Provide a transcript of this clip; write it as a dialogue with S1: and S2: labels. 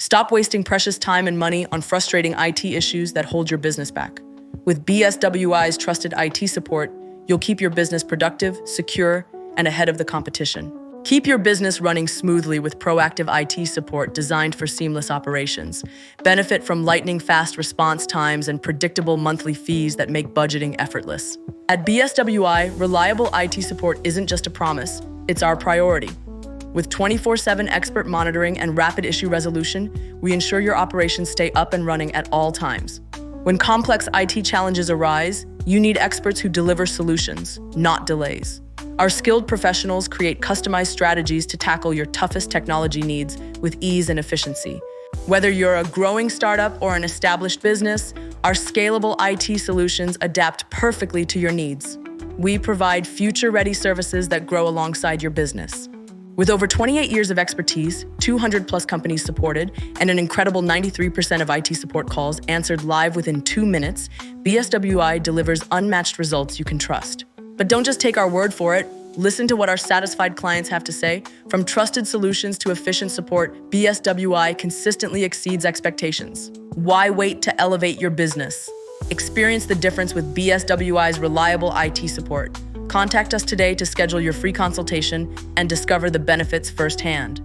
S1: Stop wasting precious time and money on frustrating IT issues that hold your business back. With BSWI's trusted IT support, you'll keep your business productive, secure, and ahead of the competition. Keep your business running smoothly with proactive IT support designed for seamless operations. Benefit from lightning-fast response times and predictable monthly fees that make budgeting effortless. At BSWI, reliable IT support isn't just a promise, it's our priority. With 24/7 expert monitoring and rapid issue resolution, we ensure your operations stay up and running at all times. When complex IT challenges arise, you need experts who deliver solutions, not delays. Our skilled professionals create customized strategies to tackle your toughest technology needs with ease and efficiency. Whether you're a growing startup or an established business, our scalable IT solutions adapt perfectly to your needs. We provide future-ready services that grow alongside your business. With over 28 years of expertise, 200+ companies supported, and an incredible 93% of IT support calls answered live within 2 minutes, BSWI delivers unmatched results you can trust. But don't just take our word for it. Listen to what our satisfied clients have to say. From trusted solutions to efficient support, BSWI consistently exceeds expectations. Why wait to elevate your business? Experience the difference with BSWI's reliable IT support. Contact us today to schedule your free consultation and discover the benefits firsthand.